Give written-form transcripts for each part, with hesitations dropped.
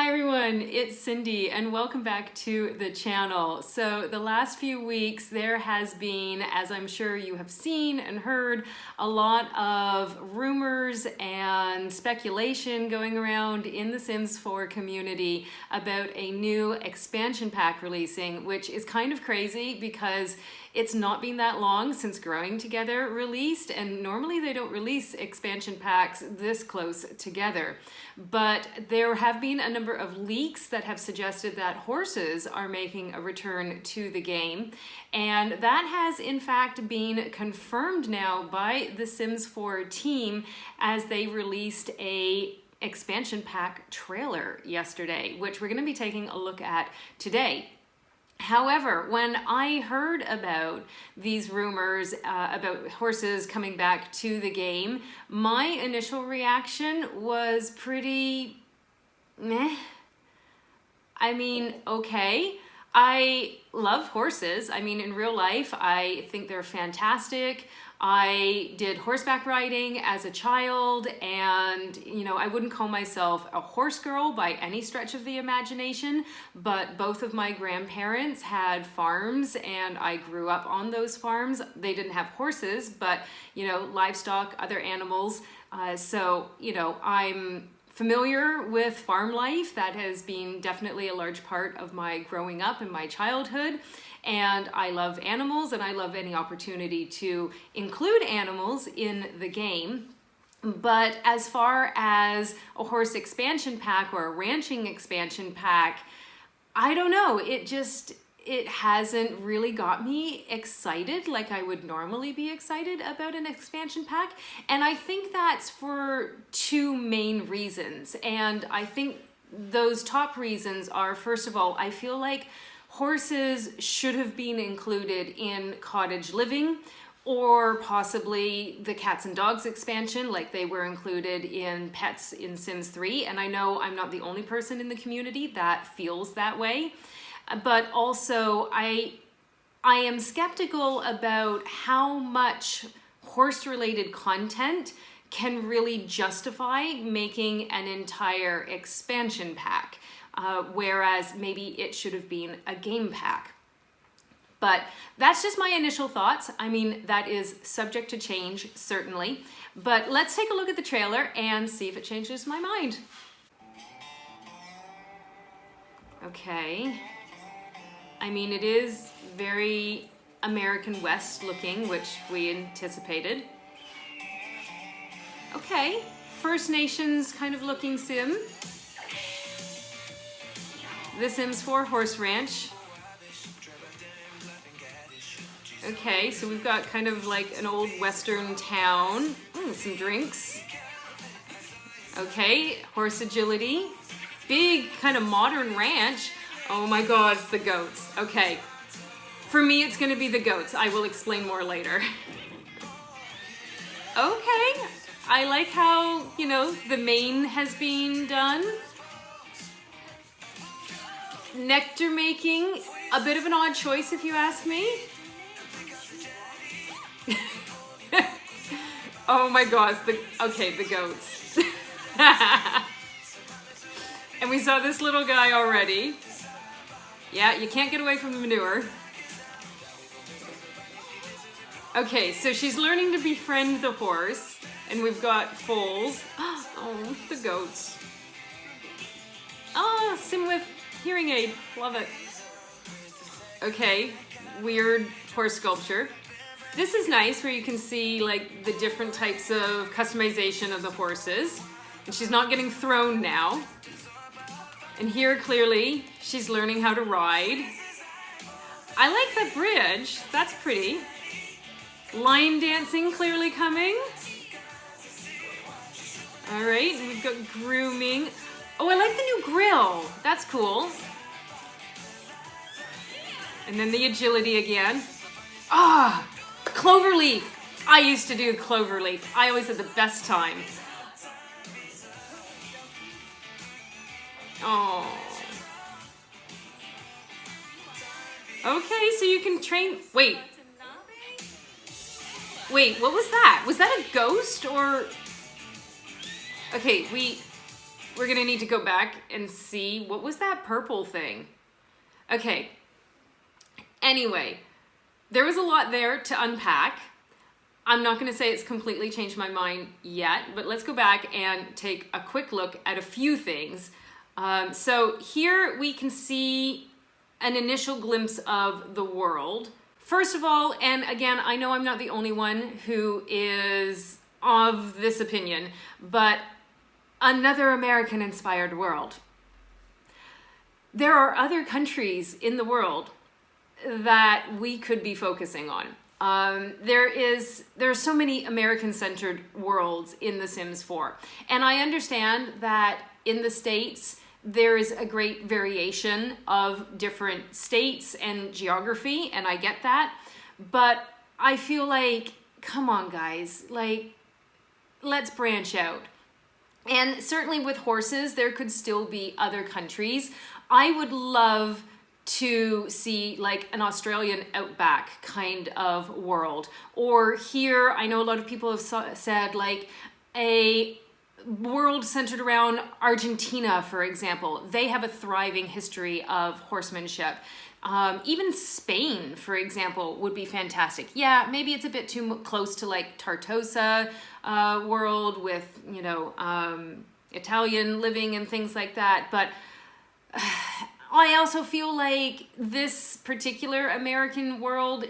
Hi everyone, it's Cindy and welcome back to the channel. So the last few weeks there has been, as I'm sure you have seen and heard, a lot of rumors and speculation going around in the Sims 4 community about a new expansion pack releasing, which is kind of crazy because it's not been that long since Growing Together released, and normally they don't release expansion packs this close together. But there have been a number of leaks that have suggested that horses are making a return to the game, and that has in fact been confirmed now by the Sims 4 team as they released a expansion pack trailer yesterday, which we're going to be taking a look at today. However, when I heard about these rumors about horses coming back to the game, my initial reaction was pretty meh. I mean, okay. I love horses. I mean, in real life, I think they're fantastic. I did horseback riding as a child, and I wouldn't call myself a horse girl by any stretch of the imagination, but both of my grandparents had farms and I grew up on those farms. They didn't have horses, but livestock, other animals. So I'm familiar with farm life. That has been definitely a large part of my growing up and my childhood. And I love animals, and I love any opportunity to include animals in the game. But as far as a horse expansion pack or a ranching expansion pack, I don't know. It hasn't really got me excited like I would normally be excited about an expansion pack. And I think that's for two main reasons. And I think those top reasons are, first of all, I feel like horses should have been included in cottage living, or possibly the cats and dogs expansion, like they were included in pets in Sims 3. And I know I'm not the only person in the community that feels that way. But also I am skeptical about how much horse-related content can really justify making an entire expansion pack. Whereas maybe it should have been a game pack. But that's just my initial thoughts. I mean, that is subject to change, certainly. But let's take a look at the trailer and see if it changes my mind. Okay. I mean, it is very American West looking, which we anticipated. Okay. First Nations kind of looking sim. The Sims 4 Horse Ranch. Okay, so we've got kind of like an old western town. Some drinks. Okay, horse agility. Big kind of modern ranch. Oh my god, it's the goats. Okay, for me it's gonna be the goats. I will explain more later. Okay, I like how, the mane has been done. Nectar-making, a bit of an odd choice if you ask me. Oh my gosh, the goats. And we saw this little guy already. Yeah, you can't get away from the manure. Okay, so she's learning to befriend the horse, and we've got foals. Oh, the goats. Oh, sim with hearing aid, love it. Okay, weird horse sculpture. This is nice where you can see like the different types of customization of the horses. And she's not getting thrown now. And here clearly she's learning how to ride. I like that bridge, that's pretty. Line dancing clearly coming. All right, and we've got grooming. Oh, I like the new grill. That's cool. And then the agility again. Ah, cloverleaf. I used to do cloverleaf. I always had the best time. Oh. Okay, so you can train. Wait, what was that? Was that a ghost or? Okay, we're gonna need to go back and see, what was that purple thing? Okay, anyway, there was a lot there to unpack. I'm not gonna say it's completely changed my mind yet, but let's go back and take a quick look at a few things. So here we can see an initial glimpse of the world. First of all, and again, I know I'm not the only one who is of this opinion, but another American-inspired world. There are other countries in the world that we could be focusing on. There are so many American-centered worlds in The Sims 4. And I understand that in the States, there is a great variation of different states and geography, and I get that. But I feel like, come on guys, like, let's branch out. And certainly with horses, there could still be other countries. I would love to see like an Australian outback kind of world. Or here, I know a lot of people have said like a world centered around Argentina, for example. They have a thriving history of horsemanship. Even Spain, for example, would be fantastic. Yeah, maybe it's a bit too close to like Tartosa world with, you know, Italian living and things like that. But I also feel like this particular American world,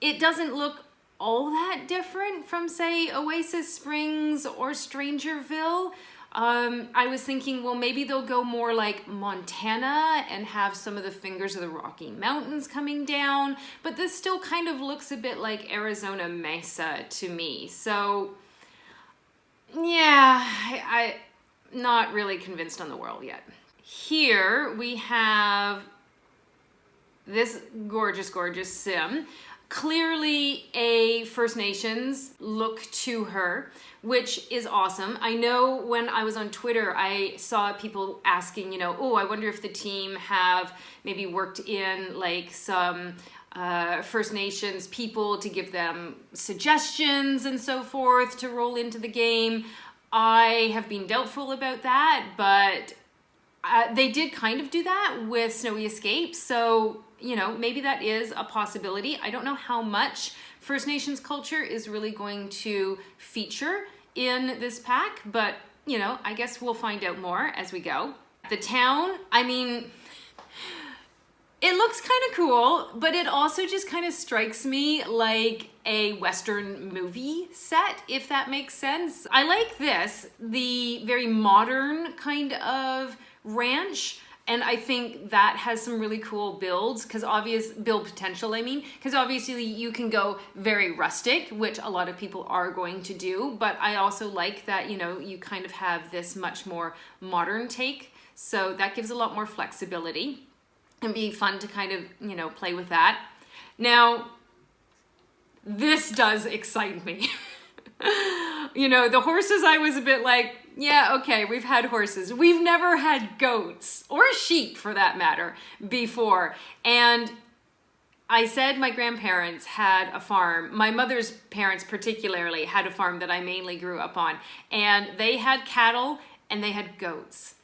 it doesn't look all that different from, say, Oasis Springs or Strangerville. I was thinking, well, maybe they'll go more like Montana and have some of the fingers of the Rocky Mountains coming down, but this still kind of looks a bit like Arizona Mesa to me. So yeah, I'm not really convinced on the world yet. Here we have this gorgeous, gorgeous sim. Clearly a First Nations look to her, which is awesome. I know when I was on Twitter, I saw people asking, you know, oh, I wonder if the team have maybe worked in like some First Nations people to give them suggestions and so forth to roll into the game. I have been doubtful about that, but they did kind of do that with Snowy Escape, so you know, maybe that is a possibility. I don't know how much First Nations culture is really going to feature in this pack, but you know, I guess we'll find out more as we go. The town, I mean, it looks kind of cool, but it also just kind of strikes me like a Western movie set, if that makes sense. I like this, the very modern kind of ranch, and I think that has some really cool build potential, because obviously you can go very rustic, which a lot of people are going to do, but I also like that, you know, you kind of have this much more modern take, so that gives a lot more flexibility and be fun to kind of, you know, play with that. Now, this does excite me. You know, the horses, I was a bit like, yeah, okay, we've had horses. We've never had goats, or sheep for that matter, before. And I said my grandparents had a farm. My mother's parents particularly had a farm that I mainly grew up on. And they had cattle and they had goats.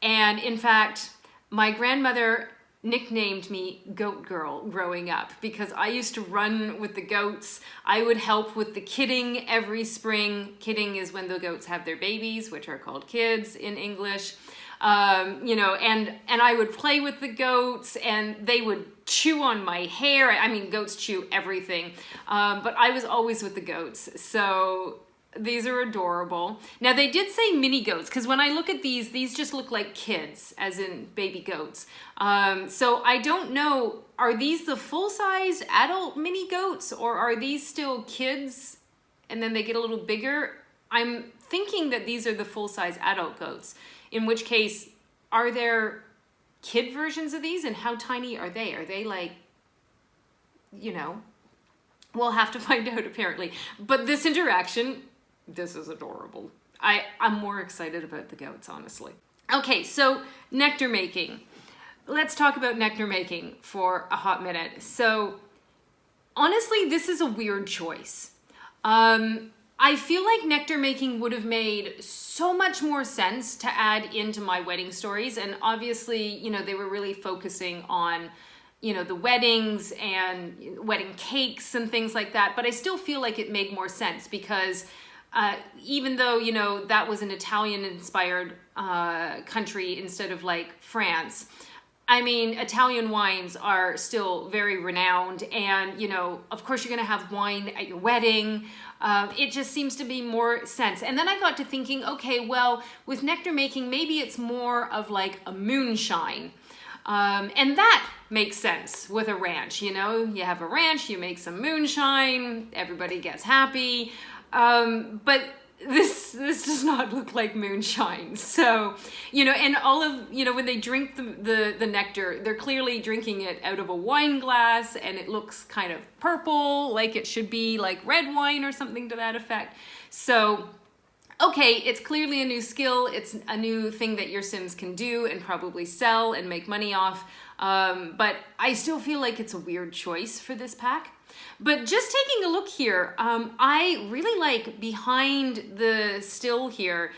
And in fact, my grandmother nicknamed me Goat Girl growing up because I used to run with the goats. I would help with the kidding every spring. Kidding is when the goats have their babies, which are called kids in English. You know, and I would play with the goats and they would chew on my hair. I mean, goats chew everything. But I was always with the goats. So these are adorable. Now they did say mini goats, because when I look at these just look like kids, as in baby goats. So I don't know, are these the full-sized adult mini goats, or are these still kids and then they get a little bigger? I'm thinking that these are the full-size adult goats, in which case, are there kid versions of these, and how tiny are they? Are they like, you know, we'll have to find out apparently. But this interaction, this is adorable. I'm more excited about the goats, honestly. Okay, so nectar making. Let's talk about nectar making for a hot minute. So honestly, this is a weird choice. I feel like nectar making would have made so much more sense to add into my wedding stories. And obviously, you know, they were really focusing on, you know, the weddings and wedding cakes and things like that. But I still feel like it made more sense because even though, you know, that was an Italian inspired country instead of like France, I mean, Italian wines are still very renowned, and, you know, of course you're going to have wine at your wedding. It just seems to be more sense. And then I got to thinking, okay, well, with nectar making, maybe it's more of like a moonshine. And that makes sense with a ranch. You know, you have a ranch, you make some moonshine, everybody gets happy. But this does not look like moonshine. So, you know, and all of, you know, when they drink the nectar, they're clearly drinking it out of a wine glass, and it looks kind of purple, like it should be like red wine or something to that effect. So, okay, it's clearly a new skill. It's a new thing that your Sims can do and probably sell and make money off. But I still feel like it's a weird choice for this pack. But just taking a look here, I really like behind the still here,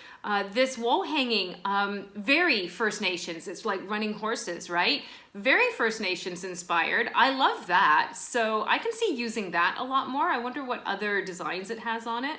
this wall hanging, very First Nations. It's like running horses, right? Very First Nations inspired. I love that. So I can see using that a lot more. I wonder what other designs it has on it.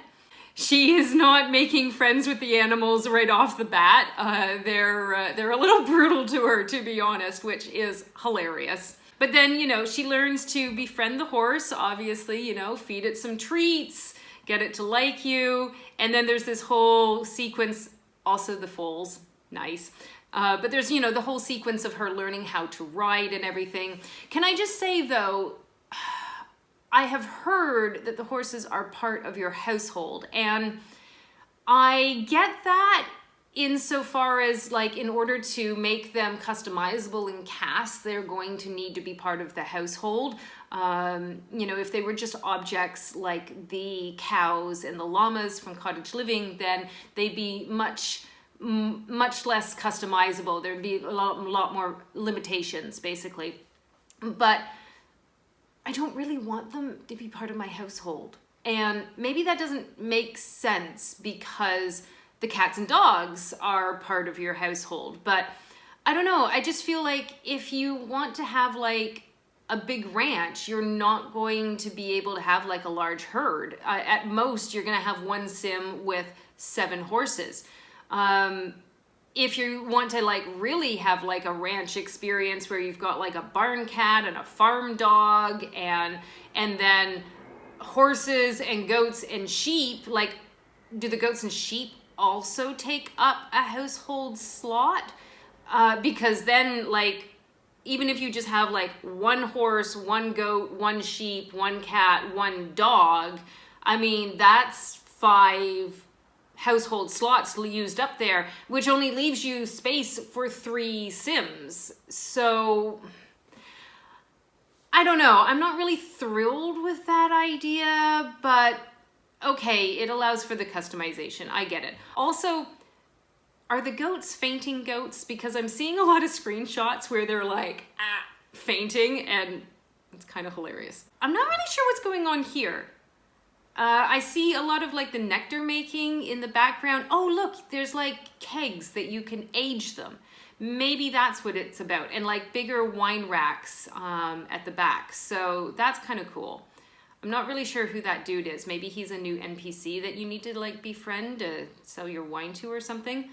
She is not making friends with the animals right off the bat. They're a little brutal to her, to be honest, which is hilarious. But then, you know, she learns to befriend the horse, obviously, you know, feed it some treats, get it to like you. And then there's this whole sequence, also the foals, nice. But there's, you know, the whole sequence of her learning how to ride and everything. Can I just say, though, I have heard that the horses are part of your household, and I get that insofar as, like, in order to make them customizable in casts, they're going to need to be part of the household. You know, if they were just objects like the cows and the llamas from Cottage Living, then they'd be much less customizable. There'd be a lot more limitations, basically. But I don't really want them to be part of my household. And maybe that doesn't make sense because the cats and dogs are part of your household. But I don't know. I just feel like if you want to have like a big ranch, you're not going to be able to have like a large herd. At most, you're going to have one sim with 7 horses. If you want to like really have like a ranch experience where you've got like a barn cat and a farm dog and then horses and goats and sheep, like, do the goats and sheep also take up a household slot? Because then, like, even if you just have like 1 horse, 1 goat, 1 sheep, 1 cat, 1 dog, I mean, that's 5 household slots used up there, which only leaves you space for 3 Sims. So I don't know. I'm not really thrilled with that idea, but okay, it allows for the customization. I get it. Also, are the goats fainting goats? Because I'm seeing a lot of screenshots where they're like, fainting, and it's kind of hilarious. I'm not really sure what's going on here. I see a lot of like the nectar making in the background. Oh, look, there's like kegs that you can age them. Maybe that's what it's about. And like bigger wine racks at the back. So that's kind of cool. I'm not really sure who that dude is. Maybe he's a new NPC that you need to like befriend to sell your wine to or something.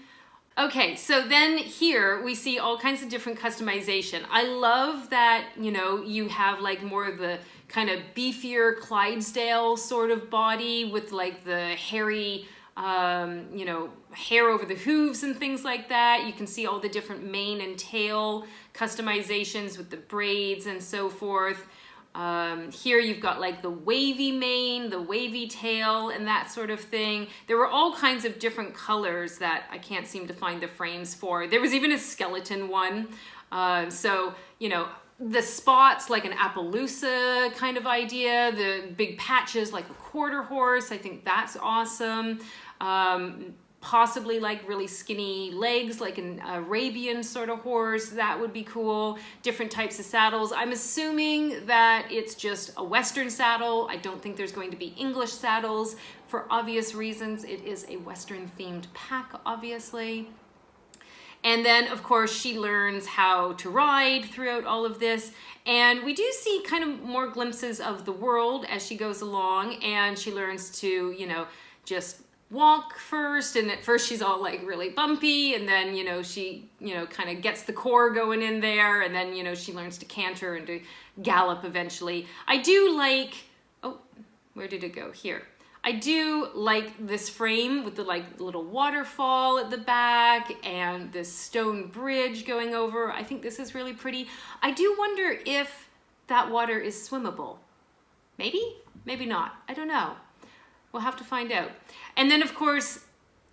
Okay, so then here we see all kinds of different customization. I love that, you know, you have like more of the kind of beefier Clydesdale sort of body with like the hairy, you know, hair over the hooves and things like that. You can see all the different mane and tail customizations with the braids and so forth. Here you've got like the wavy mane, the wavy tail, and that sort of thing. There were all kinds of different colors that I can't seem to find the frames for. There was even a skeleton one. So, you know, the spots like an Appaloosa kind of idea, the big patches like a quarter horse. I think that's awesome. possibly like really skinny legs, like an Arabian sort of horse. That would be cool. Different types of saddles. I'm assuming that it's just a Western saddle. I don't think there's going to be English saddles for obvious reasons. It is a Western themed pack, obviously. And then, of course, she learns how to ride throughout all of this. And we do see kind of more glimpses of the world as she goes along. And she learns to, you know, just walk first. And at first she's all like really bumpy. And then, you know, she, you know, kind of gets the core going in there. And then, you know, she learns to canter and to gallop eventually. I do like, oh, where did it go? Here. I do like this frame with the like little waterfall at the back and this stone bridge going over. I think this is really pretty. I do wonder if that water is swimmable. Maybe, maybe not. I don't know. We'll have to find out. And then of course,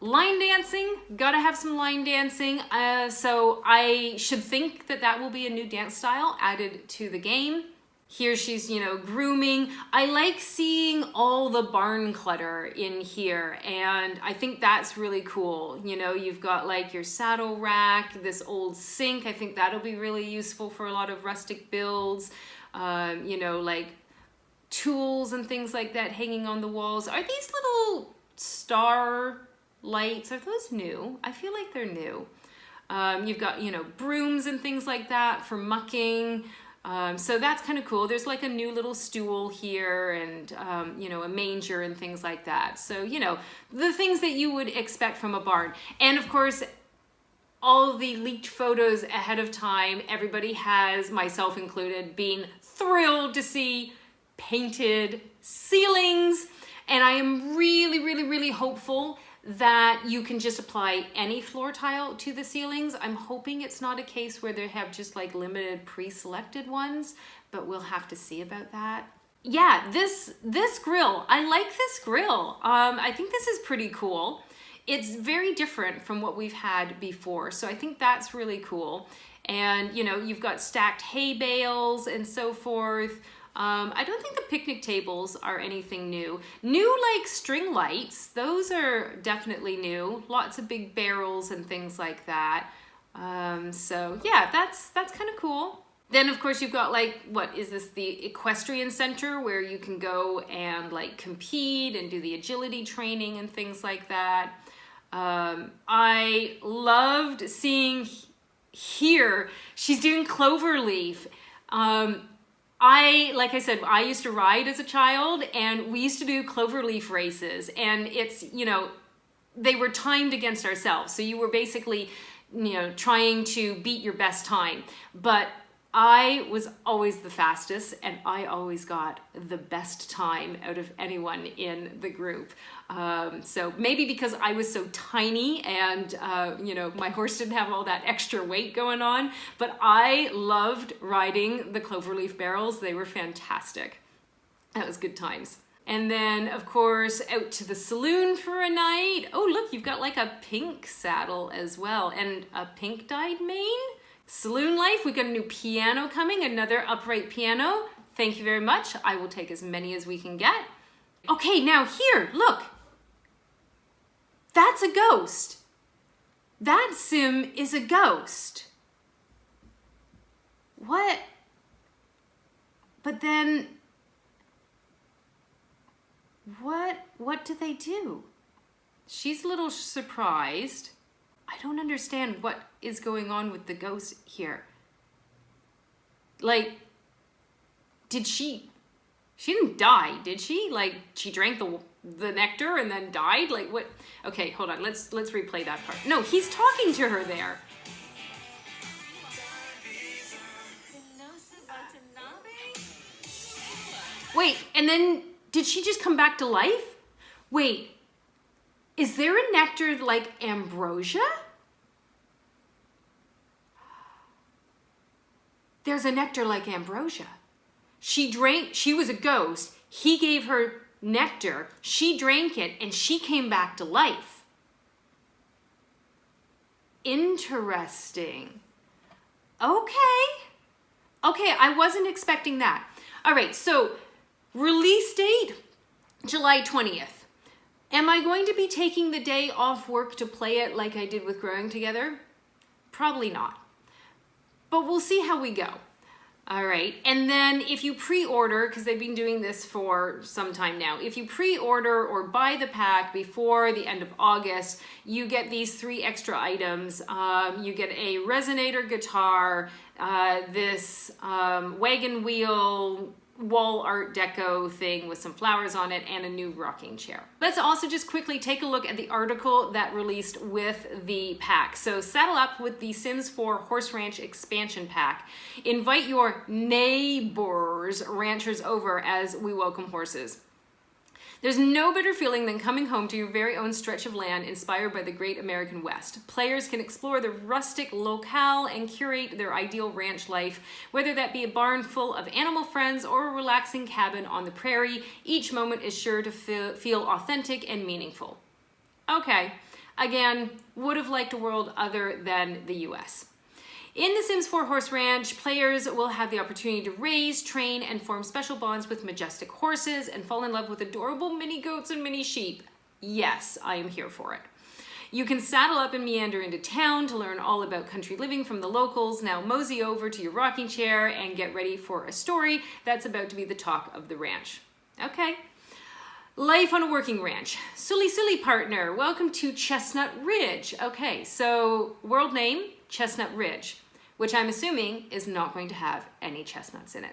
line dancing, gotta have some line dancing. So I should think that that will be a new dance style added to the game. Here she's, you know, grooming. I like seeing all the barn clutter in here, and I think that's really cool. You know, you've got like your saddle rack, this old sink. I think that'll be really useful for a lot of rustic builds. You know, like tools and things like that hanging on the walls. Are these little star lights, are those new? I feel like they're new. You've got, you know, brooms and things like that for mucking. So that's kind of cool. There's like a new little stool here and, you know, a manger and things like that. So, you know, the things that you would expect from a barn. And of course, all the leaked photos ahead of time, everybody has, myself included, been thrilled to see painted ceilings. And I am really, really, really hopeful that you can just apply any floor tile to the ceilings. I'm hoping it's not a case where they have just like limited pre-selected ones, but we'll have to see about that. Yeah, this grill, I like this grill. I think this is pretty cool. It's very different from what we've had before, so I think that's really cool. And you know, you've got stacked hay bales and so forth. I don't think the picnic tables are anything new. New like string lights, those are definitely new. Lots of big barrels and things like that. So yeah, that's kind of cool. Then of course you've got like, what is this, the equestrian center where you can go and like compete and do the agility training and things like that. I loved seeing here, she's doing cloverleaf. Like I said, I used to ride as a child and we used to do cloverleaf races, and it's, you know, they were timed against ourselves. So you were basically, you know, trying to beat your best time. But I was always the fastest and I always got the best time out of anyone in the group. So maybe because I was so tiny and, you know, my horse didn't have all that extra weight going on, but I loved riding the cloverleaf barrels. They were fantastic. That was good times. And then of course out to the saloon for a night. Oh, look, you've got like a pink saddle as well and a pink dyed mane. Saloon life, we've got a new piano coming, another upright piano. Thank you very much. I will take as many as we can get. Okay, now here, look. That's a ghost. That sim is a ghost. What? But then, what do they do? She's a little surprised. I don't understand what is going on with the ghost here. Like, she didn't die, did she? Like, she drank the nectar and then died? Like, what? Okay, hold on, let's replay that part. No, he's talking to her there. Wait, and then did she just come back to life? Wait. Is there a nectar like ambrosia? There's a nectar like ambrosia. She was a ghost. He gave her nectar. She drank it and she came back to life. Interesting. Okay. Okay, I wasn't expecting that. All right, so release date, July 20th. Am I going to be taking the day off work to play it like I did with Growing Together? Probably not. But we'll see how we go. All right, and then if you pre-order, because they've been doing this for some time now, if you pre-order or buy the pack before the end of August, you get these 3 extra items. You get a resonator guitar, this wagon wheel wall art deco thing with some flowers on it, and a new rocking chair. Let's also just quickly take a look at the article that released with the pack. So saddle up with the Sims 4 Horse Ranch expansion pack. Invite your neighbors ranchers over as we welcome horses. There's no better feeling than coming home to your very own stretch of land inspired by the great American West. Players can explore the rustic locale and curate their ideal ranch life, whether that be a barn full of animal friends or a relaxing cabin on the prairie. Each moment is sure to feel authentic and meaningful. Okay, again, would have liked a world other than the US. In The Sims 4 Horse Ranch, players will have the opportunity to raise, train, and form special bonds with majestic horses and fall in love with adorable mini goats and mini sheep. Yes, I am here for it. You can saddle up and meander into town to learn all about country living from the locals. Now mosey over to your rocking chair and get ready for a story that's about to be the talk of the ranch. Okay. Life on a working ranch. Silly partner, welcome to Chestnut Ridge. Okay, so world name, Chestnut Ridge, which I'm assuming is not going to have any chestnuts in it.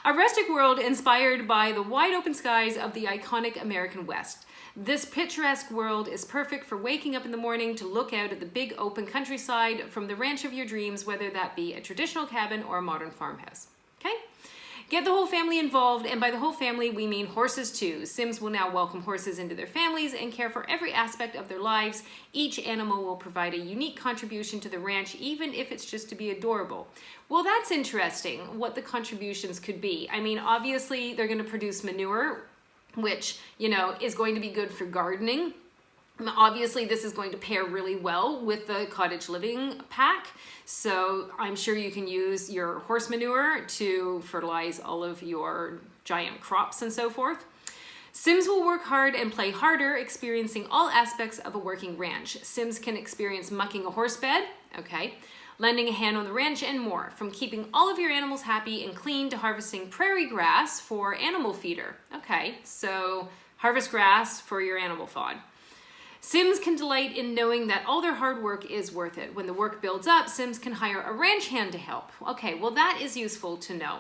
A rustic world inspired by the wide open skies of the iconic American West. This picturesque world is perfect for waking up in the morning to look out at the big open countryside from the ranch of your dreams, whether that be a traditional cabin or a modern farmhouse. Okay? Get the whole family involved, and by the whole family, we mean horses too. Sims will now welcome horses into their families and care for every aspect of their lives. Each animal will provide a unique contribution to the ranch, even if it's just to be adorable. Well, that's interesting, what the contributions could be. I mean, obviously, they're going to produce manure, which, you know, is going to be good for gardening. Obviously, this is going to pair really well with the cottage living pack. So I'm sure you can use your horse manure to fertilize all of your giant crops and so forth. Sims will work hard and play harder, experiencing all aspects of a working ranch. Sims can experience mucking a horse bed, okay, lending a hand on the ranch, and more. From keeping all of your animals happy and clean to harvesting prairie grass for animal feeder. Okay, so harvest grass for your animal fod. Sims can delight in knowing that all their hard work is worth it. When the work builds up, Sims can hire a ranch hand to help. Okay, well that is useful to know.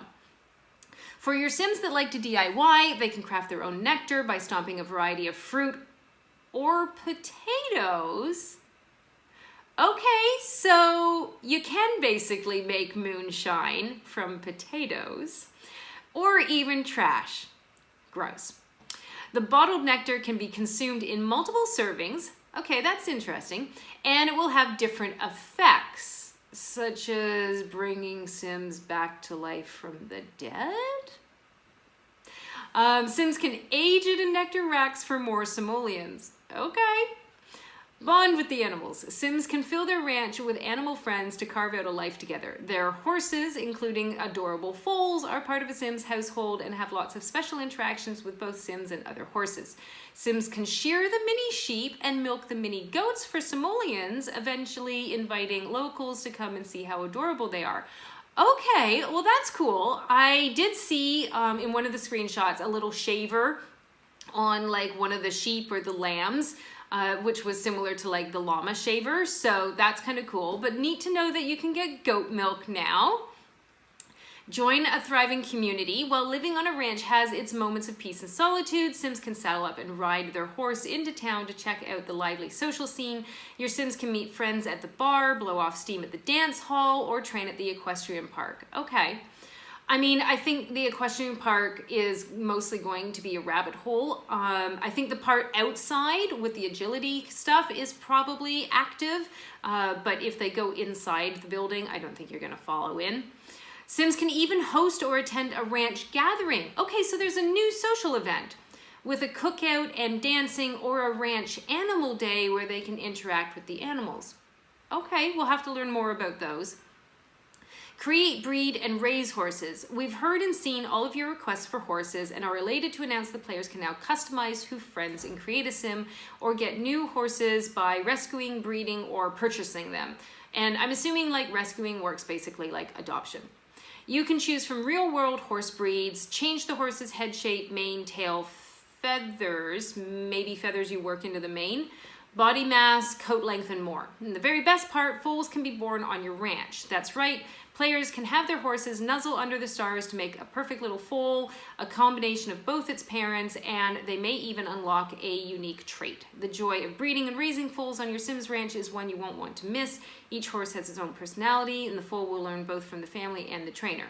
For your Sims that like to DIY, they can craft their own nectar by stomping a variety of fruit or potatoes. Okay, so you can basically make moonshine from potatoes or even trash. Gross. The bottled nectar can be consumed in multiple servings. Okay, that's interesting. And it will have different effects, such as bringing Sims back to life from the dead. Sims can age it in nectar racks for more simoleons. Okay. Bond with the animals. Sims can fill their ranch with animal friends to carve out a life together. Their horses, including adorable foals, are part of a Sims household and have lots of special interactions with both Sims and other horses. Sims can shear the mini sheep and milk the mini goats for simoleons, eventually inviting locals to come and see how adorable they are. Okay, well that's cool. I did see in one of the screenshots a little shaver on like one of the sheep or the lambs, which was similar to like the llama shaver. So that's kind of cool, but neat to know that you can get goat milk now. Join a thriving community. While living on a ranch has its moments of peace and solitude, Sims can saddle up and ride their horse into town to check out the lively social scene. Your Sims can meet friends at the bar, blow off steam at the dance hall, or train at the equestrian park. Okay. I mean, I think the equestrian park is mostly going to be a rabbit hole. I think the part outside with the agility stuff is probably active, but if they go inside the building, I don't think you're gonna follow in. Sims can even host or attend a ranch gathering. Okay, so there's a new social event with a cookout and dancing, or a ranch animal day where they can interact with the animals. Okay, we'll have to learn more about those. Create, breed, and raise horses. We've heard and seen all of your requests for horses and are elated to announce that players can now customize who friends and create a sim or get new horses by rescuing, breeding, or purchasing them. And I'm assuming like rescuing works basically like adoption. You can choose from real-world horse breeds, change the horse's head shape, mane, tail, feathers, maybe feathers you work into the mane, body mass, coat length, and more. And the very best part, foals can be born on your ranch. That's right, players can have their horses nuzzle under the stars to make a perfect little foal, a combination of both its parents, and they may even unlock a unique trait. The joy of breeding and raising foals on your Sims ranch is one you won't want to miss. Each horse has its own personality, and the foal will learn both from the family and the trainer.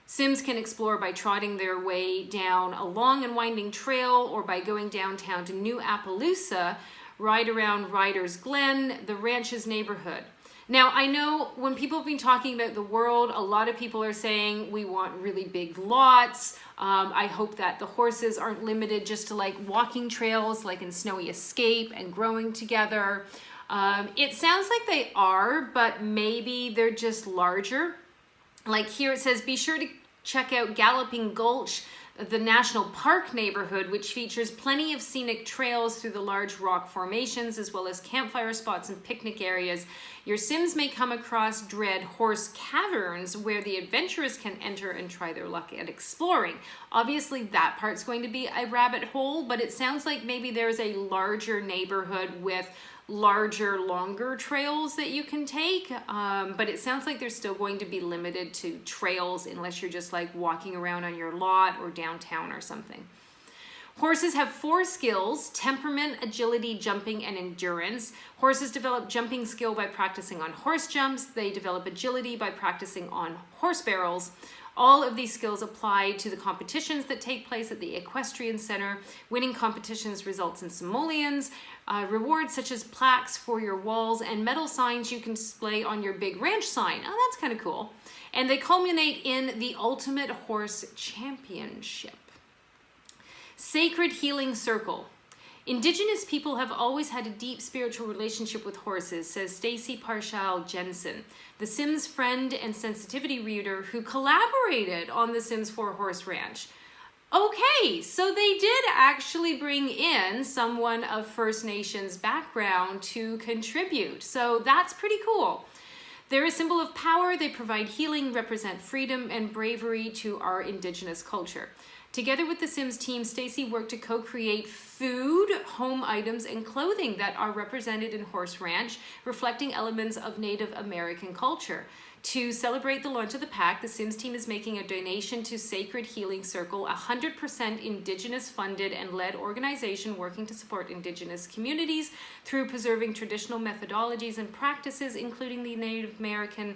Sims can explore by trotting their way down a long and winding trail or by going downtown to New Appaloosa, ride around Ryder's Glen, the ranch's neighborhood. Now, I know when people have been talking about the world, a lot of people are saying we want really big lots. I hope that the horses aren't limited just to like walking trails like in Snowy Escape and growing together. It sounds like they are, but maybe they're just larger. Like here it says, be sure to check out Galloping Gulch, the national park neighborhood, which features plenty of scenic trails through the large rock formations, as well as campfire spots and picnic areas. Your Sims may come across dread horse caverns where the adventurous can enter and try their luck at exploring. Obviously that part's going to be a rabbit hole, but it sounds like maybe there's a larger neighborhood with larger, longer trails that you can take, but it sounds like they're still going to be limited to trails unless you're just like walking around on your lot or downtown or something. Horses have 4 skills: temperament, agility, jumping, and endurance. Horses develop jumping skill by practicing on horse jumps. They develop agility by practicing on horse barrels. All of these skills apply to the competitions that take place at the Equestrian Center. Winning competitions results in simoleons, rewards such as plaques for your walls, and metal signs you can display on your big ranch sign. Oh, that's kind of cool. And they culminate in the Ultimate Horse Championship. Sacred Healing Circle. Indigenous people have always had a deep spiritual relationship with horses, says Stacy Parshall Jensen, the Sims friend and sensitivity reader who collaborated on the Sims 4 Horse Ranch. Okay, so they did actually bring in someone of First Nations background to contribute. So that's pretty cool. They're a symbol of power. They provide healing, represent freedom and bravery to our Indigenous culture. Together with the Sims team, Stacy worked to co-create food, home items, and clothing that are represented in Horse Ranch, reflecting elements of Native American culture. To celebrate the launch of the pack, the Sims team is making a donation to Sacred Healing Circle, a 100% Indigenous funded and led organization working to support Indigenous communities through preserving traditional methodologies and practices, including the Native American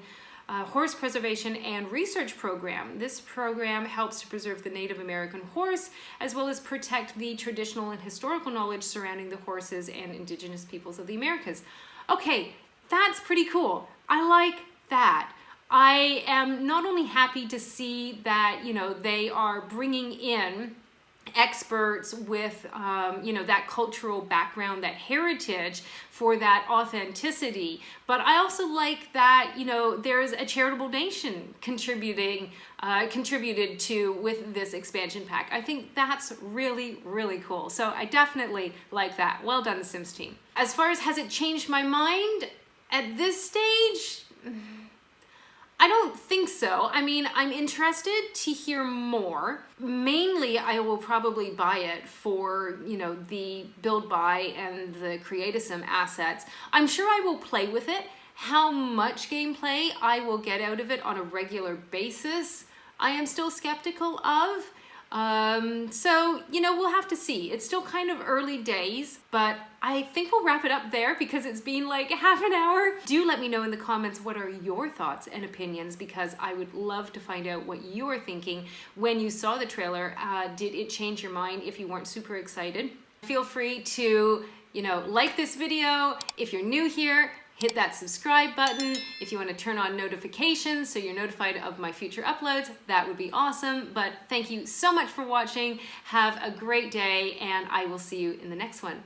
horse preservation and research program. This program helps to preserve the Native American horse, as well as protect the traditional and historical knowledge surrounding the horses and Indigenous peoples of the Americas. Okay, that's pretty cool. I like that. I am not only happy to see that, you know, they are bringing in experts with, that cultural background, that heritage for that authenticity. But I also like that, there's a charitable nation contributed to with this expansion pack. I think that's really, really cool. So I definitely like that. Well done, the Sims team. As far as has it changed my mind at this stage? I don't think so. I mean, I'm interested to hear more. Mainly, I will probably buy it for, the build, buy, and the Create-A-Sim assets. I'm sure I will play with it. How much gameplay I will get out of it on a regular basis, I am still skeptical of. We'll have to see. It's still kind of early days, but I think we'll wrap it up there because it's been like half an hour. Do let me know in the comments what are your thoughts and opinions, because I would love to find out what you are thinking when you saw the trailer. Did it change your mind if you weren't super excited? Feel free to, like this video. If you're new here, hit that subscribe button. If you want to turn on notifications so you're notified of my future uploads, that would be awesome. But thank you so much for watching. Have a great day, and I will see you in the next one.